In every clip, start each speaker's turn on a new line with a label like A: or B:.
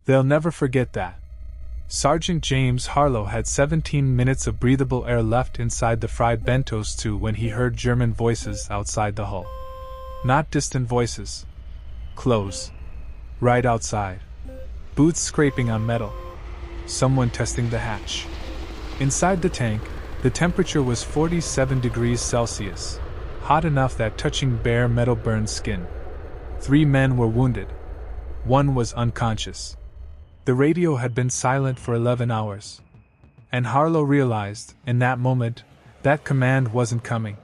A: They'll never forget that. Sergeant James Harlow had 17 minutes of breathable air left inside the Frey Bentos II when he heard German voices outside the hull. Not distant voices. Close. Right outside. Boots scraping on metal. Someone testing the hatch. Inside the tank, the temperature was 47 degrees Celsius, hot enough that touching bare metal burned skin. 3 men were wounded. 1 was unconscious. The radio had been silent for 11 hours. And Harlow realized, in that moment, that command wasn't coming.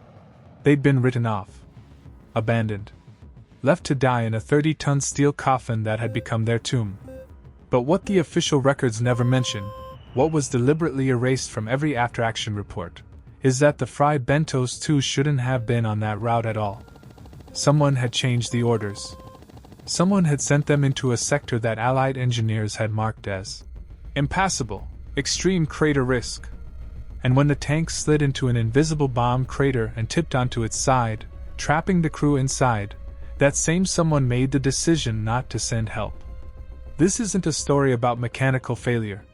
A: They'd been written off. Abandoned. Left to die in a 30-ton steel coffin that had become their tomb. But what the official records never mention, what was deliberately erased from every after-action report, is that the Frey Bentos II shouldn't have been on that route at all. Someone had changed the orders. Someone had sent them into a sector that Allied engineers had marked as impassable, extreme crater risk. And when the tank slid into an invisible bomb crater and tipped onto its side, trapping the crew inside, that same someone made the decision not to send help. This isn't a story about mechanical failure.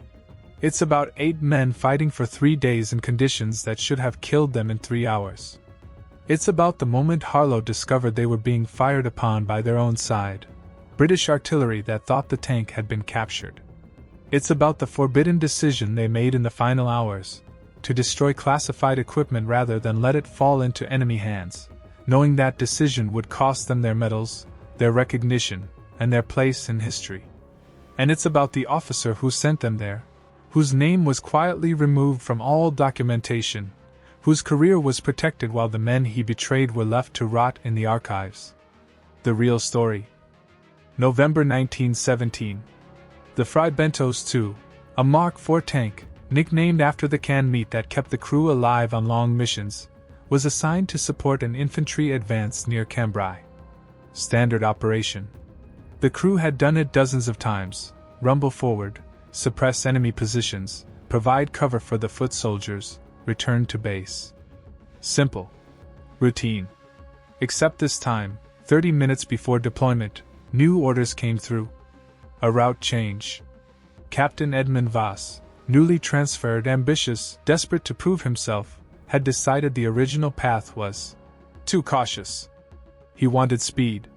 A: It's about 8 men fighting for 3 days in conditions that should have killed them in 3 hours. It's about the moment Harlow discovered they were being fired upon by their own side, British artillery that thought the tank had been captured. It's about the forbidden decision they made in the final hours, to destroy classified equipment rather than let it fall into enemy hands, knowing that decision would cost them their medals, their recognition, and their place in history. And it's about the officer who sent them there, whose name was quietly removed from all documentation, whose career was protected while the men he betrayed were left to rot in the archives. The real story. November 1917. The Frey Bentos II, a Mark IV tank, nicknamed after the canned meat that kept the crew alive on long missions, was assigned to support an infantry advance near Cambrai. Standard operation. The crew had done it dozens of times: rumble forward, suppress enemy positions, provide cover for the foot soldiers, return to base. Simple. Routine. Except this time, 30 minutes before deployment, new orders came through. A route change. Captain Edmund Voss, newly transferred, ambitious, desperate to prove himself, had decided the original path was too cautious. He wanted speed.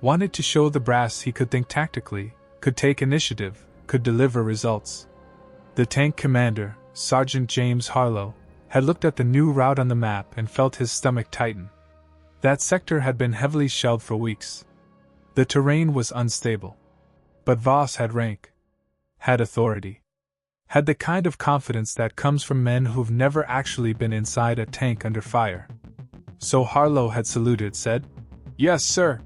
A: Wanted to show the brass he could think tactically, could take initiative, could deliver results. The tank commander, Sergeant James Harlow, had looked at the new route on the map and felt his stomach tighten. That sector had been heavily shelled for weeks. The terrain was unstable. But Voss had rank. Had authority. Had the kind of confidence that comes from men who've never actually been inside a tank under fire. So Harlow had saluted, said, "Yes, sir,"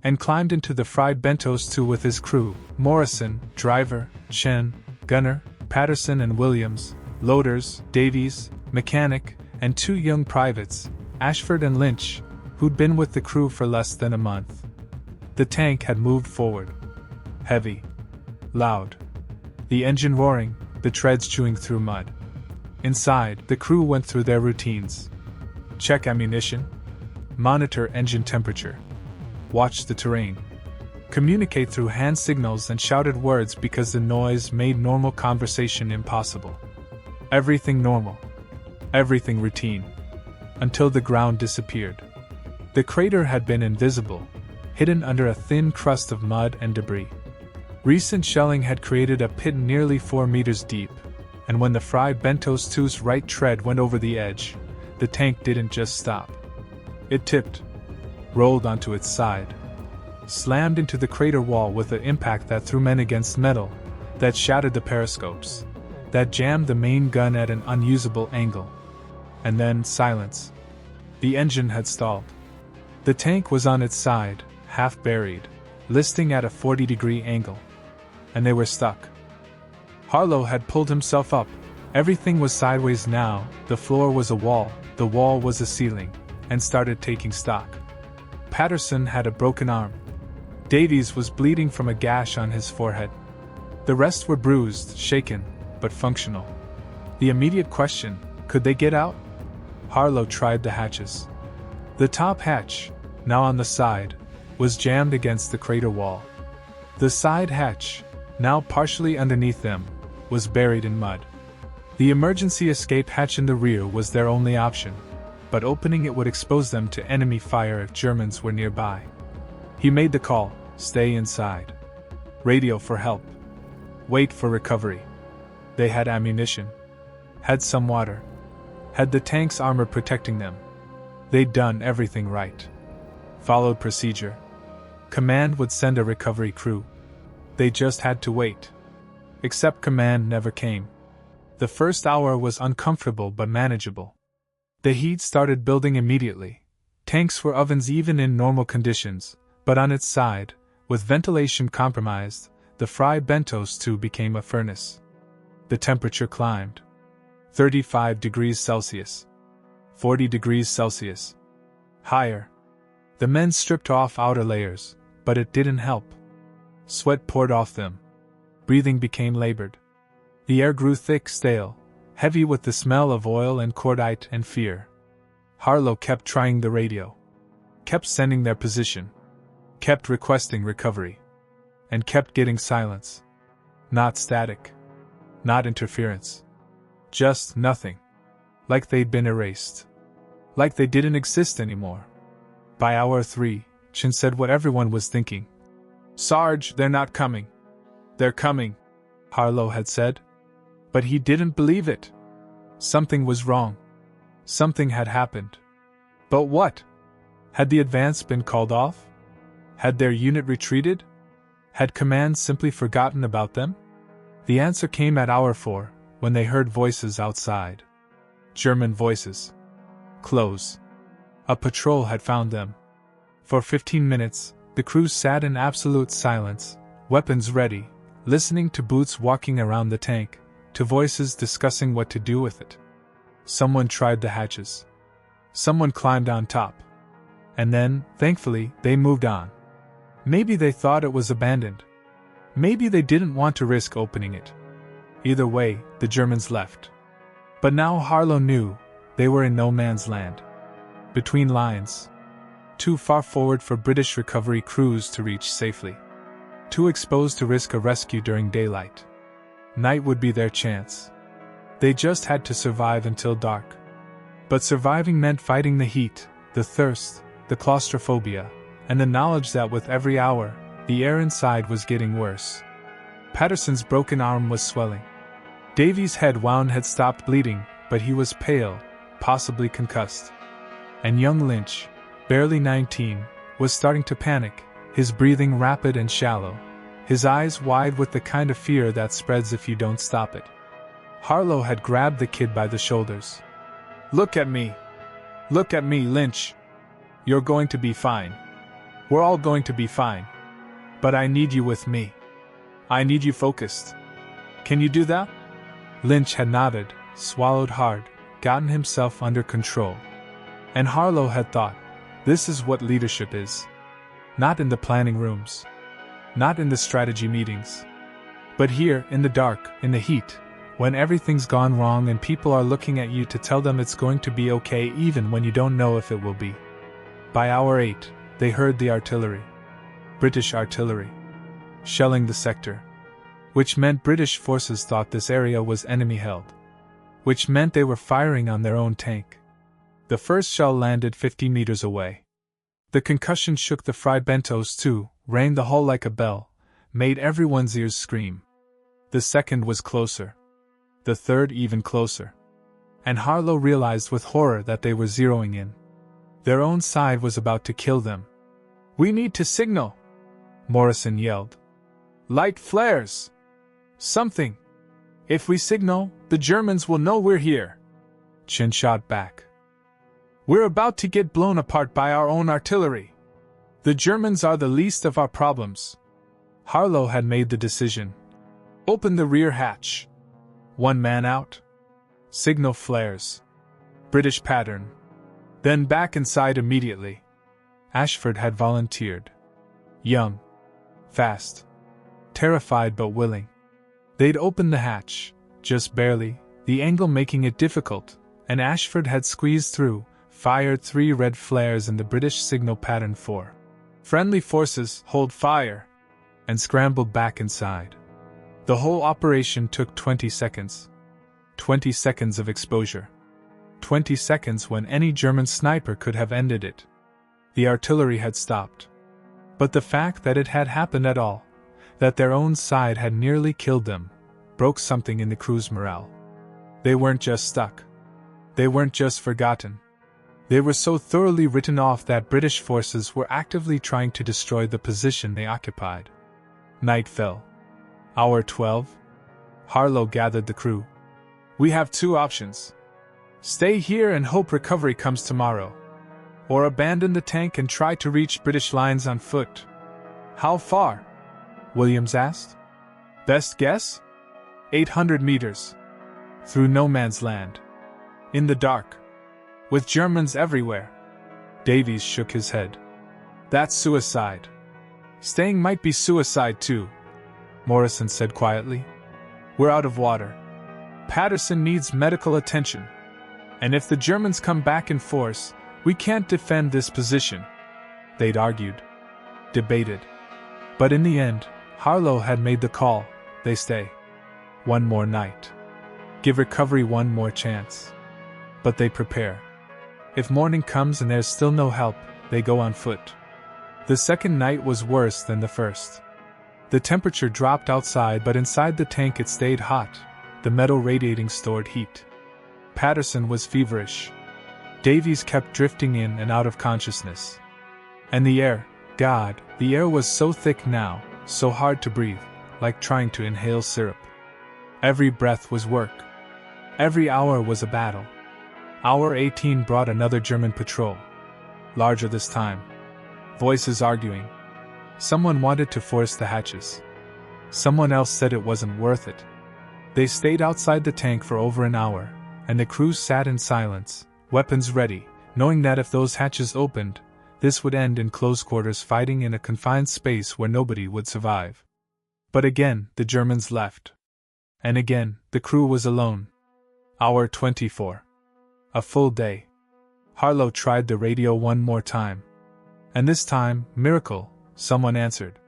A: and climbed into the Frey Bentos II with his crew: Morrison, driver; Chen, gunner; Patterson and Williams, loaders; Davies, mechanic; and 2 young privates, Ashford and Lynch, who'd been with the crew for less than a month. The tank had moved forward. Heavy. Loud. The engine roaring, the treads chewing through mud. Inside, the crew went through their routines. Check ammunition. Monitor engine temperature. Watch the terrain. Communicate through hand signals and shouted words because the noise made normal conversation impossible. Everything normal. Everything routine. Until the ground disappeared. The crater had been invisible, hidden under a thin crust of mud and debris. Recent shelling had created a pit nearly 4 meters deep, and when the Frey Bentos II's right tread went over the edge, the tank didn't just stop. It tipped, rolled onto its side, slammed into the crater wall with an impact that threw men against metal, that shattered the periscopes, that jammed the main gun at an unusable angle. And then silence. The engine had stalled. The tank was on its side, half buried, listing at a 40-degree angle. And they were stuck. Harlow had pulled himself up. Everything was sideways now. The floor was a wall, the wall was a ceiling, and started taking stock. Patterson had a broken arm. Davies was bleeding from a gash on his forehead. The rest were bruised, shaken, but functional. The immediate question, could they get out? Harlow tried the hatches. The top hatch, now on the side, was jammed against the crater wall. The side hatch, now partially underneath them, was buried in mud. The emergency escape hatch in the rear was their only option, but opening it would expose them to enemy fire if Germans were nearby. He made the call, stay inside. Radio for help. Wait for recovery. They had ammunition. Had some water. Had the tank's armor protecting them. They'd done everything right. Followed procedure. Command would send a recovery crew. They just had to wait. Except command never came. The first hour was uncomfortable but manageable. The heat started building immediately. Tanks were ovens even in normal conditions, but on its side, with ventilation compromised, the Frey Bentos too became a furnace. The temperature climbed. 35 degrees Celsius. 40 degrees Celsius. Higher. The men stripped off outer layers, but it didn't help. Sweat poured off them. Breathing became labored. The air grew thick, stale, heavy with the smell of oil and cordite and fear. Harlow kept trying the radio. Kept sending their position. Kept requesting recovery. And kept getting silence. Not static. Not interference. Just nothing. Like they'd been erased. Like they didn't exist anymore. By hour 3, Chin said what everyone was thinking. Sarge, they're not coming. They're coming, Harlow had said. But he didn't believe it. Something was wrong. Something had happened. But what? Had the advance been called off? Had their unit retreated? Had command simply forgotten about them? The answer came at hour 4, when they heard voices outside. German voices. Close. A patrol had found them. For 15 minutes, the crew sat in absolute silence, weapons ready, listening to boots walking around the tank, to voices discussing what to do with it. Someone tried the hatches. Someone climbed on top. And then, thankfully, they moved on. Maybe they thought it was abandoned. Maybe they didn't want to risk opening it. Either way, the Germans left. But now Harlow knew they were in no man's land. Between lines. Too far forward for British recovery crews to reach safely. Too exposed to risk a rescue during daylight. Night would be their chance. They just had to survive until dark. But surviving meant fighting the heat, the thirst, the claustrophobia, and the knowledge that with every hour, the air inside was getting worse. Patterson's broken arm was swelling. Davy's head wound had stopped bleeding, but he was pale, possibly concussed. And young Lynch, barely 19, was starting to panic, his breathing rapid and shallow, his eyes wide with the kind of fear that spreads if you don't stop it. Harlow had grabbed the kid by the shoulders. Look at me, Lynch. You're going to be fine. We're all going to be fine. But I need you with me. I need you focused. Can you do that? Lynch had nodded, swallowed hard, gotten himself under control. And Harlow had thought, this is what leadership is. Not in the planning rooms. Not in the strategy meetings. But here, in the dark, in the heat, when everything's gone wrong and people are looking at you to tell them it's going to be okay even when you don't know if it will be. By hour 8, they heard the artillery. British artillery. Shelling the sector. Which meant British forces thought this area was enemy-held. Which meant they were firing on their own tank. The first shell landed 50 meters away. The concussion shook the Frey Bentos too, rang the hull like a bell, made everyone's ears scream. The second was closer. The third even closer. And Harlow realized with horror that they were zeroing in. Their own side was about to kill them. We need to signal, Morrison yelled. Light flares! Something! If we signal, the Germans will know we're here. Chin shot back. We're about to get blown apart by our own artillery. The Germans are the least of our problems. Harlow had made the decision. Open the rear hatch. One man out. Signal flares. British pattern. Then back inside immediately. Ashford had volunteered. Young. Fast. Terrified but willing. They'd opened the hatch, just barely, the angle making it difficult, and Ashford had squeezed through, fired 3 red flares in the British signal pattern for friendly forces, hold fire, and scrambled back inside. The whole operation took 20 seconds. 20 seconds of exposure. 20 seconds when any German sniper could have ended it. The artillery had stopped. But the fact that it had happened at all, that their own side had nearly killed them, broke something in the crew's morale. They weren't just stuck. They weren't just forgotten. They were so thoroughly written off that British forces were actively trying to destroy the position they occupied. Night fell. Hour 12. Harlow gathered the crew. "We have two options. Stay here and hope recovery comes tomorrow. Or abandon the tank and try to reach British lines on foot." "How far?" Williams asked. "Best guess? 800 meters. Through no man's land. In the dark. With Germans everywhere." Davies shook his head. "That's suicide." "Staying might be suicide too," Morrison said quietly. "We're out of water. Patterson needs medical attention. And if the Germans come back in force, we can't defend this position." They'd argued. Debated. But in the end, Harlow had made the call. They stay. One more night. Give recovery one more chance. But they prepare. If morning comes and there's still no help, they go on foot. The second night was worse than the first. The temperature dropped outside, but inside the tank it stayed hot, the metal radiating stored heat. Patterson was feverish. Davies kept drifting in and out of consciousness. And the air, God, the air was so thick now, so hard to breathe, like trying to inhale syrup. Every breath was work. Every hour was a battle. Hour 18 brought another German patrol. Larger this time. Voices arguing. Someone wanted to force the hatches. Someone else said it wasn't worth it. They stayed outside the tank for over an hour, and the crew sat in silence, weapons ready, knowing that if those hatches opened, this would end in close quarters fighting in a confined space where nobody would survive. But again, the Germans left. And again, the crew was alone. Hour 24. A full day. Harlow tried the radio one more time. And this time, miracle, someone answered.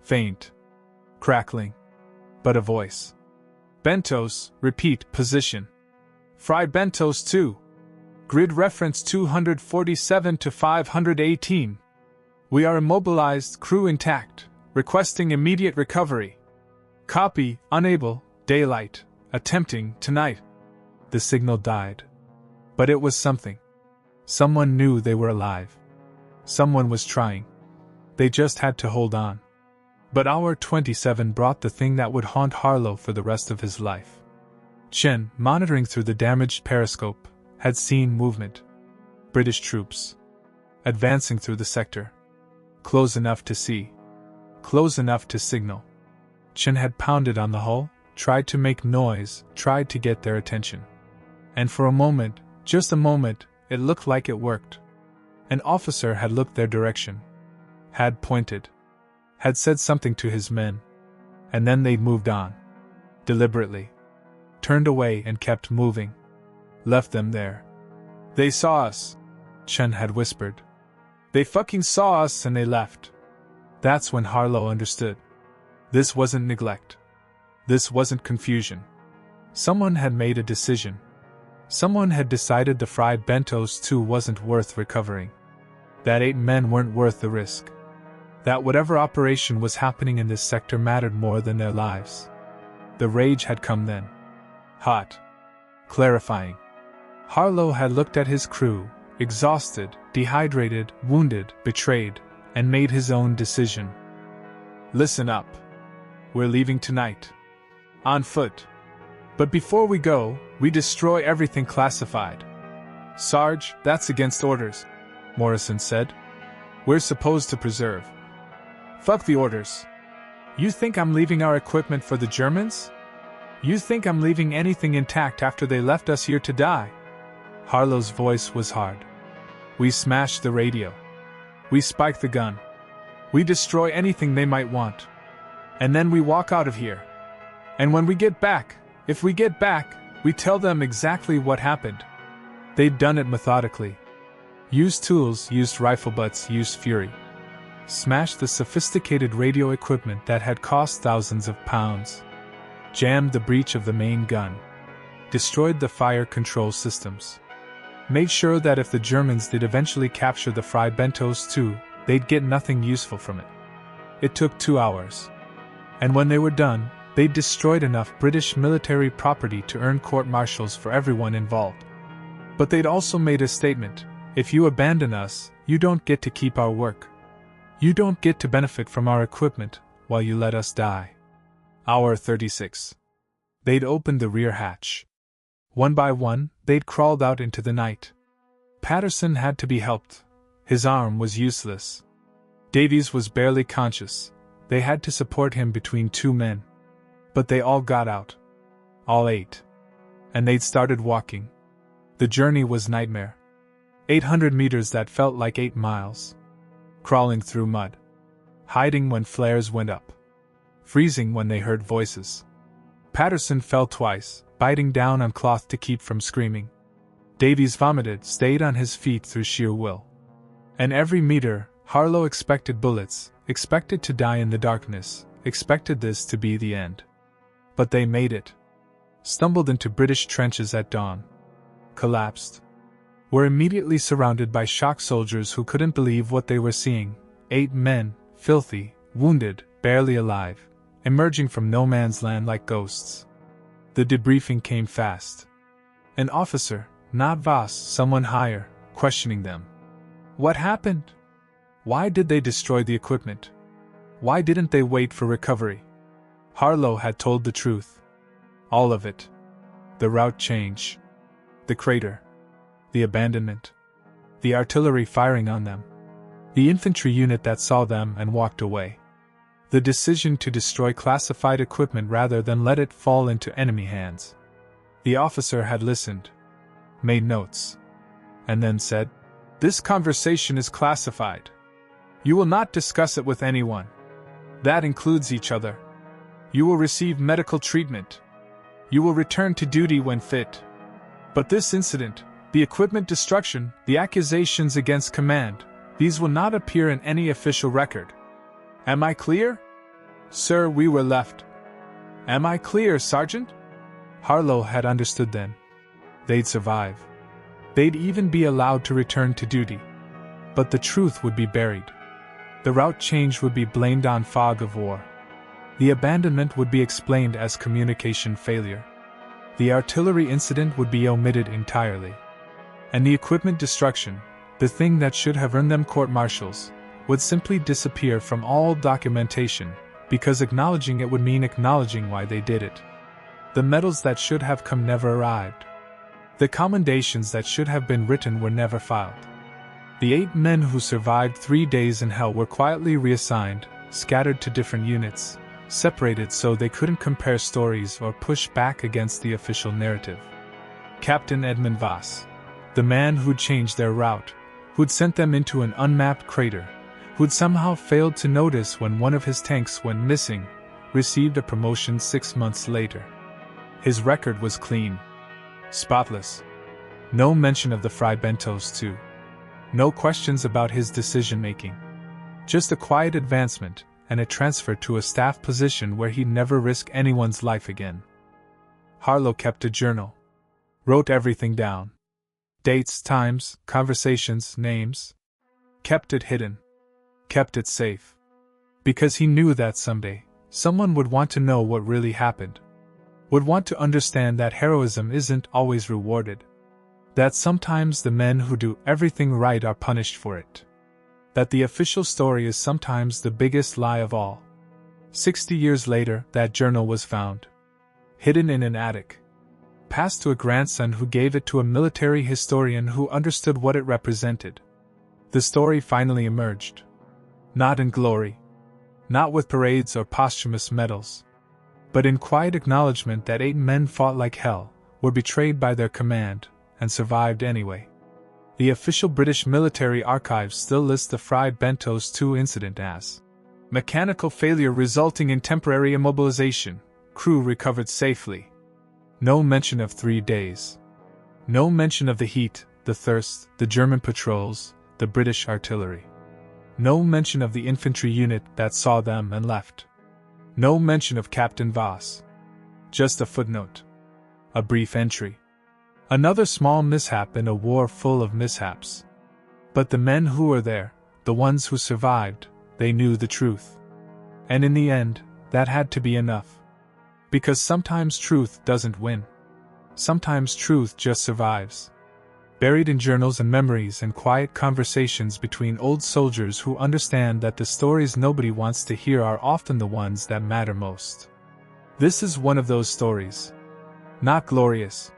A: Faint. Crackling. But a voice. "Bentos, repeat, position. Frey Bentos 2. Grid reference 247 to 518. We are immobilized, crew intact, requesting immediate recovery. Copy, unable, daylight, attempting, tonight." The signal died. But it was something. Someone knew they were alive. Someone was trying. They just had to hold on. But hour 27 brought the thing that would haunt Harlow for the rest of his life. Chen, monitoring through the damaged periscope, had seen movement. British troops. Advancing through the sector. Close enough to see. Close enough to signal. Chen had pounded on the hull, tried to make noise, tried to get their attention. And for a moment, just a moment, it looked like it worked. An officer had looked their direction. Had pointed. Had said something to his men. And then they'd moved on. Deliberately. Turned away and kept moving. Left them there. "They saw us," Chen had whispered. "They fucking saw us and they left." That's when Harlow understood. This wasn't neglect. This wasn't confusion. Someone had made a decision. Someone had decided the Frey Bentos 2 wasn't worth recovering. That 8 men weren't worth the risk. That whatever operation was happening in this sector mattered more than their lives. The rage had come then. Hot. Clarifying. Harlow had looked at his crew, exhausted, dehydrated, wounded, betrayed, and made his own decision. "Listen up. We're leaving tonight. On foot. But before we go, we destroy everything classified." "Sarge, that's against orders," Morrison said. "We're supposed to preserve." "Fuck the orders. You think I'm leaving our equipment for the Germans? You think I'm leaving anything intact after they left us here to die?" Harlow's voice was hard. "We smash the radio. We spike the gun. We destroy anything they might want. And then we walk out of here. And when we get back, if we get back, we tell them exactly what happened." They'd done it methodically. Used tools, used rifle butts, used fury. Smashed the sophisticated radio equipment that had cost thousands of pounds. jammed the breech of the main gun, destroyed the fire control systems, made sure that if the Germans did eventually capture the Frey Bentos too, they'd get nothing useful from it. It took 2 hours. And when they were done, they'd destroyed enough British military property to earn court-martials for everyone involved. But they'd also made a statement: if you abandon us, you don't get to keep our work. You don't get to benefit from our equipment while you let us die. Hour 36. They'd opened the rear hatch. One by one, they'd crawled out into the night. Patterson had to be helped. His arm was useless. Davies was barely conscious. They had to support him between 2 men. But they all got out. All 8. And they'd started walking. The journey was nightmare. 800 meters that felt like 8 miles. Crawling through mud. Hiding when flares went up. Freezing when they heard voices. Patterson fell twice, biting down on cloth to keep from screaming. Davies vomited, stayed on his feet through sheer will. And every meter, Harlow expected bullets, expected to die in the darkness, expected this to be the end. But they made it. Stumbled into British trenches at dawn. Collapsed. Were immediately surrounded by shock soldiers who couldn't believe what they were seeing. 8 men, filthy, wounded, barely alive, emerging from no man's land like ghosts. The debriefing came fast. An officer, not Voss, someone higher, questioning them. What happened? Why did they destroy the equipment? Why didn't they wait for recovery? Harlow had told the truth. All of it. The route change. The crater. The abandonment. The artillery firing on them. The infantry unit that saw them and walked away. The decision to destroy classified equipment rather than let it fall into enemy hands. The officer had listened. Made notes. And then said, "This conversation is classified. You will not discuss it with anyone. That includes each other. You will receive medical treatment. You will return to duty when fit. But this incident, the equipment destruction, the accusations against command, these will not appear in any official record. Am I clear? Sir, we were left. Am I clear, Sergeant?" Harlow had understood then. They'd survive. They'd even be allowed to return to duty. But the truth would be buried. The route change would be blamed on fog of war. The abandonment would be explained as communication failure. The artillery incident would be omitted entirely. And the equipment destruction, the thing that should have earned them court-martials, would simply disappear from all documentation, because acknowledging it would mean acknowledging why they did it. The medals that should have come never arrived. The commendations that should have been written were never filed. The 8 men who survived 3 days in hell were quietly reassigned, scattered to different units, separated so they couldn't compare stories or push back against the official narrative. Captain Edmund Voss, the man who'd changed their route, who'd sent them into an unmapped crater, who'd somehow failed to notice when one of his tanks went missing, received a promotion 6 months later. His record was clean. Spotless. No mention of the Frey Bentos too. No questions about his decision-making. Just a quiet advancement, and a transfer to a staff position where he'd never risk anyone's life again. Harlow kept a journal. Wrote everything down. Dates, times, conversations, names. Kept it hidden. Kept it safe. Because he knew that someday, someone would want to know what really happened. Would want to understand that heroism isn't always rewarded. That sometimes the men who do everything right are punished for it. That the official story is sometimes the biggest lie of all. 60 years later, that journal was found. Hidden in an attic. Passed to a grandson who gave it to a military historian who understood what it represented. The story finally emerged. Not in glory. Not with parades or posthumous medals. But in quiet acknowledgement that 8 men fought like hell, were betrayed by their command, and survived anyway. The official British military archives still list the Frey Bentos 2 incident as mechanical failure resulting in temporary immobilization, crew recovered safely. No mention of 3 days. No mention of the heat, the thirst, the German patrols, the British artillery. No mention of the infantry unit that saw them and left. No mention of Captain Voss. Just a footnote. A brief entry. Another small mishap in a war full of mishaps. But the men who were there, the ones who survived, they knew the truth. And in the end, that had to be enough. Because sometimes truth doesn't win. Sometimes truth just survives. Buried in journals and memories and quiet conversations between old soldiers who understand that the stories nobody wants to hear are often the ones that matter most. This is one of those stories. Not glorious.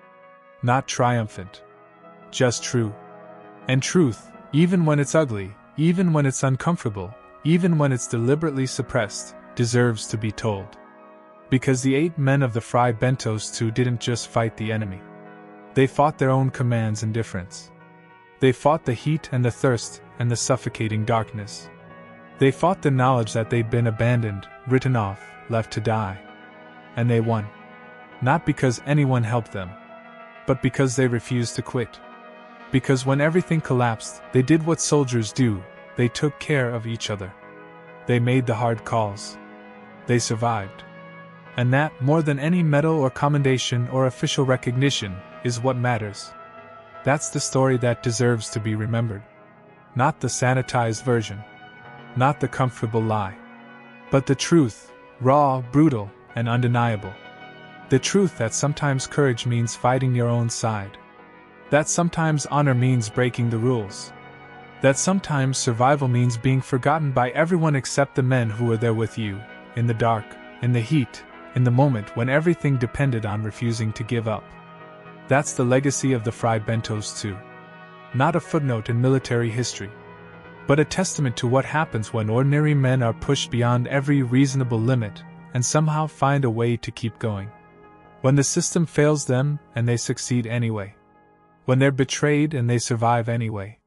A: Not triumphant. Just true. And truth, even when it's ugly, even when it's uncomfortable, even when it's deliberately suppressed, deserves to be told. Because the 8 men of the Frey Bentos too didn't just fight the enemy. They fought their own command's indifference. They fought the heat and the thirst and the suffocating darkness. They fought the knowledge that they'd been abandoned, written off, left to die. And they won. Not because anyone helped them, but because they refused to quit. Because when everything collapsed, they did what soldiers do, they took care of each other. They made the hard calls. They survived. And that, more than any medal or commendation or official recognition, is what matters. That's the story that deserves to be remembered. Not the sanitized version. Not the comfortable lie. But the truth, raw, brutal, and undeniable. The truth that sometimes courage means fighting your own side. That sometimes honor means breaking the rules. That sometimes survival means being forgotten by everyone except the men who were there with you, in the dark, in the heat, in the moment when everything depended on refusing to give up. That's the legacy of the Frey Bentos too. Not a footnote in military history, but a testament to what happens when ordinary men are pushed beyond every reasonable limit and somehow find a way to keep going. When the system fails them and they succeed anyway. When they're betrayed and they survive anyway.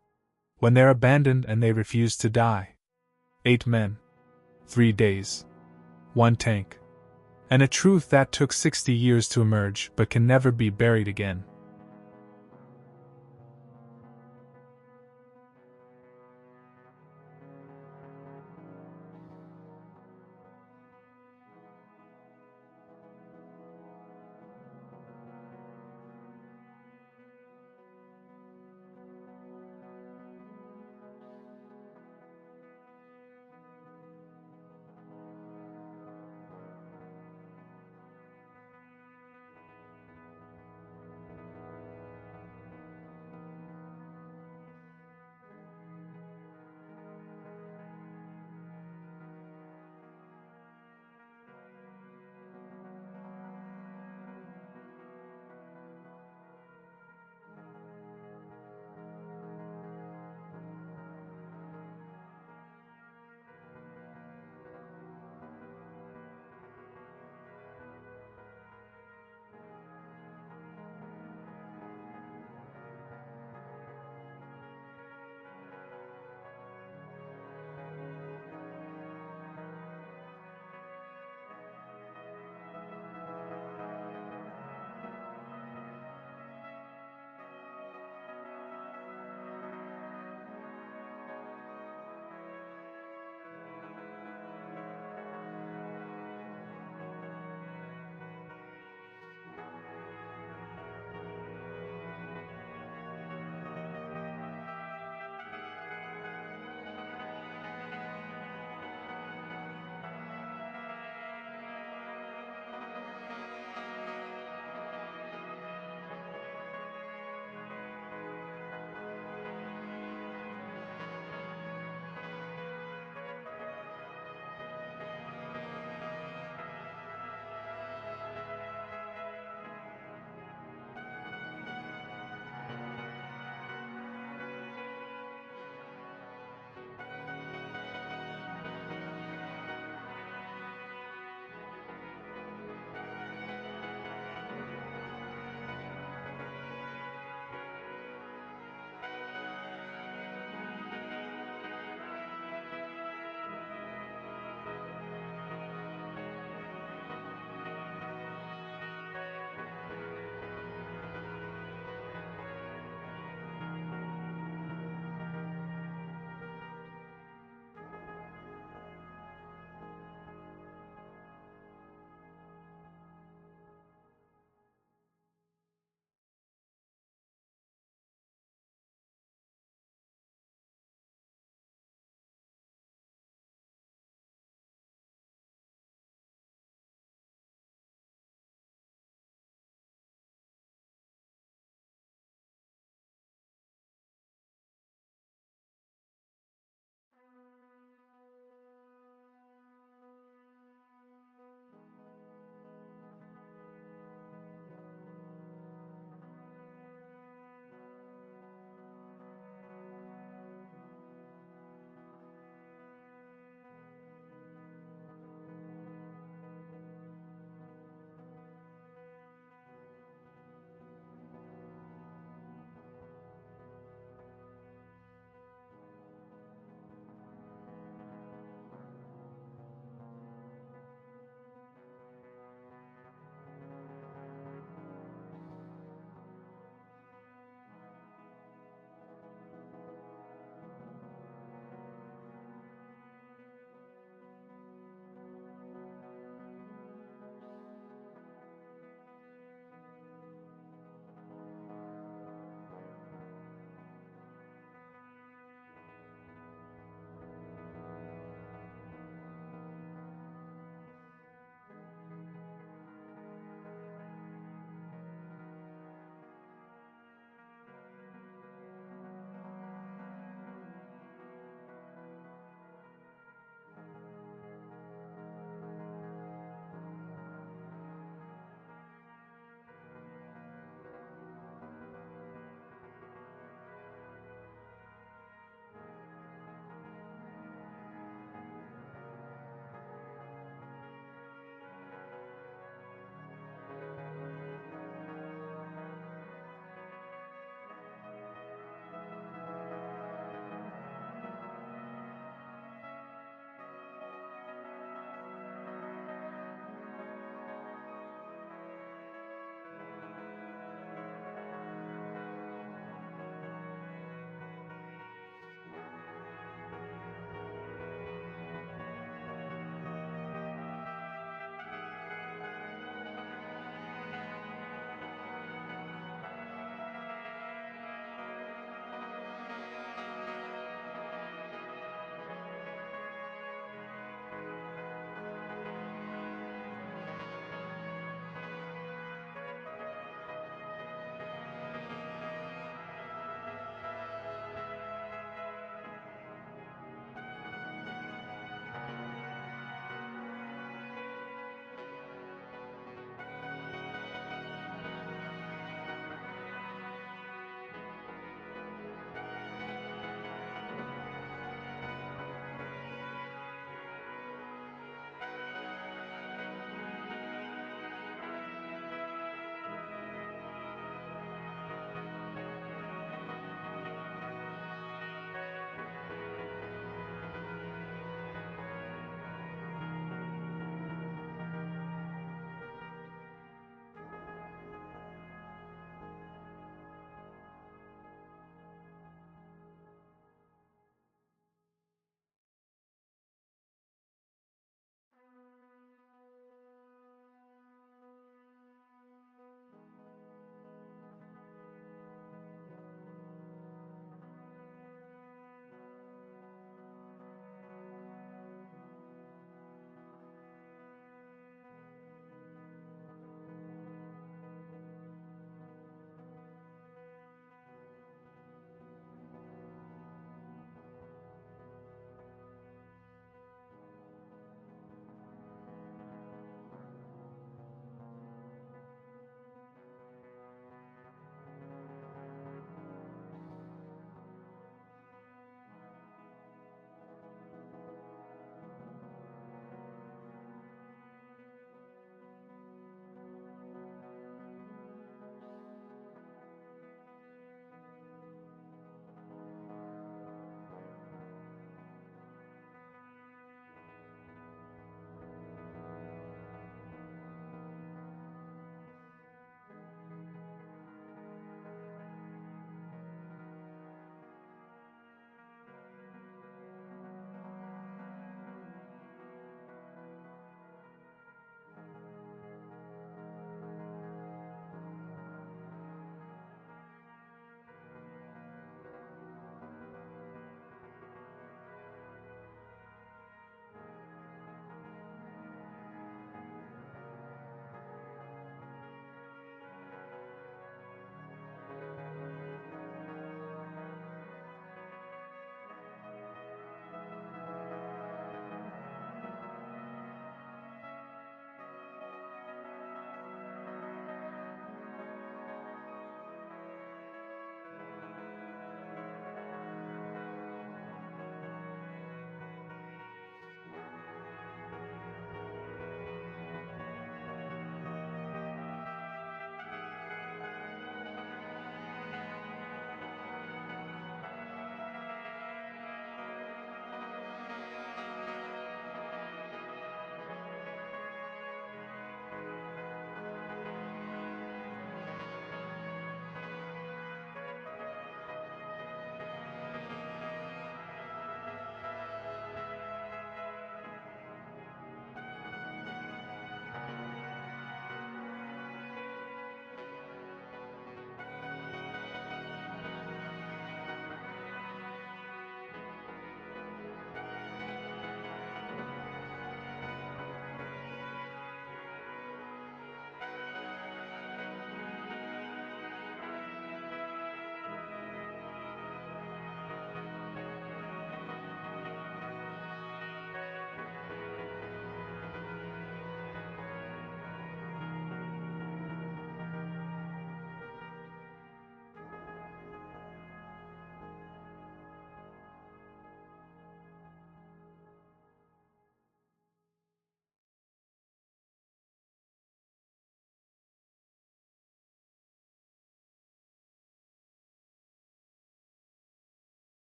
A: When they're abandoned and they refuse to die. 8 men. 3 days. 1 tank. And a truth that took 60 years to emerge but can never be buried again.